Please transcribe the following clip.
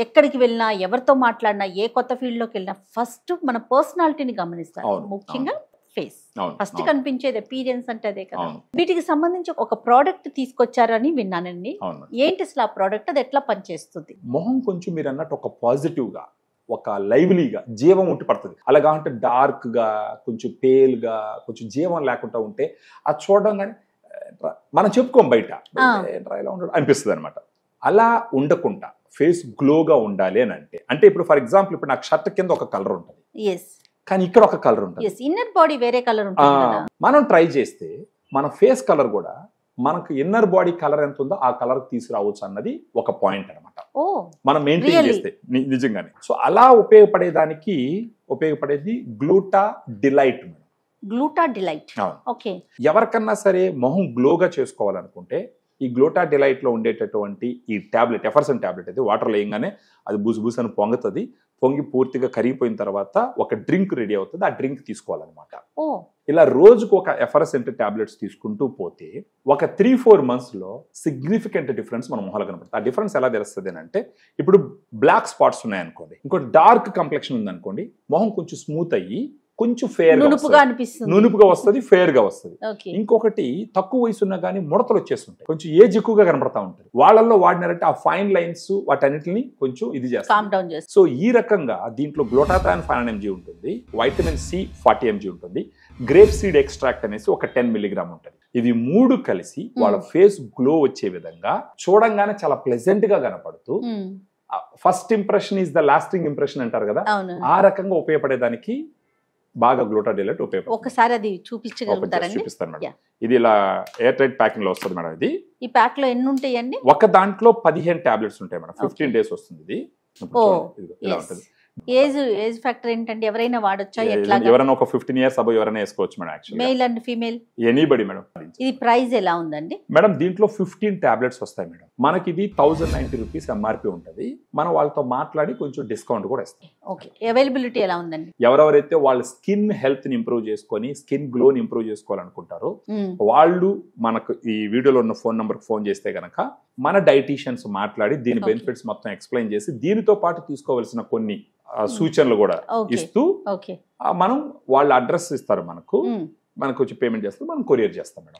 ఎక్కడికి వెళ్ళినా ఎవరితో మాట్లాడినా ఏ కొత్త ఫీల్డ్ లోకి వెళ్ళినా ఫస్ట్ మన పర్సనాలిటీని గమనిస్తారు ముఖ్యంగా ఫేస్ ఫస్ట్ కనిపించేది అపీరియన్స్ అంటే అదే కదా వీటికి సంబంధించి ఒక ప్రోడక్ట్ తీసుకొచ్చారని విన్నానండి ఏంటి అసలు ఆ ప్రోడక్ట్ అది ఎట్లా పనిచేస్తుంది మొహం కొంచెం మీరు అన్నట్టు ఒక పాజిటివ్ గా ఒక లైవ్లీగా జీవం ఉంటే పడుతుంది అలాగా అంటే డార్క్ గా కొంచెం పేల్ గా కొంచెం జీవం లేకుండా ఉంటే అది చూడడం కానీ మనం చెప్పుకోం బయట ఇలా ఉండడం అనిపిస్తుంది అనమాట అలా ఉండకుండా ఫేస్ గ్లోగా ఉండాలి అని అంటే ఇప్పుడు ఫర్ ఎగ్జాంపుల్ ఇప్పుడు నాకు షర్ట్ కింద ఒక కలర్ ఉంటుంది కానీ ఇక్కడ ఒక కలర్ ఉంటుంది ఇన్నర్ బాడీ వేరే కలర్ ఉంటుంది మనం ట్రై చేస్తే మన ఫేస్ కలర్ కూడా మనకు ఇన్నర్ బాడీ కలర్ ఎంత ఉందో ఆ కలర్ తీసుకురావచ్చు అన్నది ఒక పాయింట్ అనమాట మనం మెయింటైన్ చేస్తే నిజంగానే సో అలా ఉపయోగపడేది గ్లూటా డిలైట్ మేడం గ్లూటా డిలైట్ ఓకే ఎవరికన్నా సరే మొహం గ్లోగా చేసుకోవాలనుకుంటే ఈ గ్లూటా డిలైట్ లో ఉండేటటువంటి ఈ టాబ్లెట్ ఎఫర్సన్ టాబ్లెట్ అయితే వాటర్ లేయంగానే అది బూసని పొంగుతుంది పొంగి పూర్తిగా కరిగిపోయిన తర్వాత ఒక డ్రింక్ రెడీ అవుతుంది ఆ డ్రింక్ తీసుకోవాలన్నమాట ఇలా రోజుకు ఒక ఎఫర్సెంట్ టాబ్లెట్స్ తీసుకుంటూ పోతే ఒక 3-4 months లో సిగ్నిఫికెంట్ డిఫరెన్స్ మన మొహాలు కనపడుతుంది ఆ డిఫరెన్స్ ఎలా తెలుస్తుంది అంటే ఇప్పుడు బ్లాక్ స్పాట్స్ ఉన్నాయనుకోండి ఇంకో డార్క్ కంప్లెక్షన్ ఉందనుకోండి మొహం కొంచెం స్మూత్ అయ్యి కొంచెం ఫేర్ నునుపుగా వస్తుంది ఫేర్ గా వస్తుంది ఇంకొకటి తక్కువ వయసు ఉన్నా కానీ ముడతలు వచ్చేస్తుంటాయి కొంచెం ఏజ్ ఎక్కువగా కనపడతా ఉంటుంది వాళ్ళల్లో వాడినారంటే ఆ ఫైన్ లైన్స్ వాటన్నిటిని కొంచెం ఇది చేస్తారు సో ఈ రకంగా దీంట్లో గ్లూటాథియోన్ 500 mg ఉంటుంది వైటమిన్ సి 40 mg ఉంటుంది గ్రేప్ సీడ్ ఎక్స్ట్రాక్ట్ అనేసి ఒక 10 mg ఉంటుంది ఇవి 3 కలిసి వాళ్ళ ఫేస్ గ్లో వచ్చే విధంగా చూడంగానే చాలా ప్లెజెంట్ గా కనపడుతూ first impression is the lasting impression అంటారు కదా ఆ రకంగా ఉపయోగపడేదానికి బాగా గ్లూటా డిలైట్ ఉపయోగపడుతుంది ఒకసారి అది చూపిస్తాను మేడం ఇది ఇలా ఎయిర్ టైట్ ప్యాకింగ్ లో వస్తుంది మేడం ఇది ఈ ప్యాక్ లో ఎన్ని ఉంటాయండి ఒక దాంట్లో 15 టాబ్లెట్స్ ఉంటాయి మేడం 15 days వస్తుంది ఇది ఇలా ఉంటుంది ఏజ్ ఫ్యాక్టర్ ఏంటంటే ఎవరైనా వాడొచ్చా ఎట్లా ఎవరైనా ఒక 15 years అబౌవ్ ఎవరైనా వేసుకోవచ్చు madam actually male and female anybody madam ఇది ప్రైస్ ఎలా ఉందండి మేడం దీంట్లో 15 టాబ్లెట్స్ వస్తాయి మేడం మనకి ఇది 1090 రూపీస్ ఎంఆర్పి ఉంటుంది మనం వాళ్ళతో మాట్లాడి కొంచెం డిస్కౌంట్ కూడా ఇస్తాం ఓకే అవైలబిలిటీ ఎలా ఉందండి ఎవరెవరైతే వాళ్ళ స్కిన్ హెల్త్ ని ఇంప్రూవ్ చేసుకొని స్కిన్ గ్లో ని ఇంప్రూవ్ చేసుకోవాలనుకుంటారో వాళ్ళు మనకు ఈ వీడియోలో ఉన్న ఫోన్ నంబర్ ఫోన్ చేస్తే గనక మన డైటీషియన్స్ మాట్లాడి దీని బెనిఫిట్స్ మొత్తం ఎక్స్ప్లెయిన్ చేసి దీనితో పాటు తీసుకోవాల్సిన కొన్ని సూచనలు కూడా ఇస్తూ మనం వాళ్ళ అడ్రస్ ఇస్తారు మనకు వచ్చి పేమెంట్ చేస్తారు మనం కొరియర్ చేస్తాం మేడం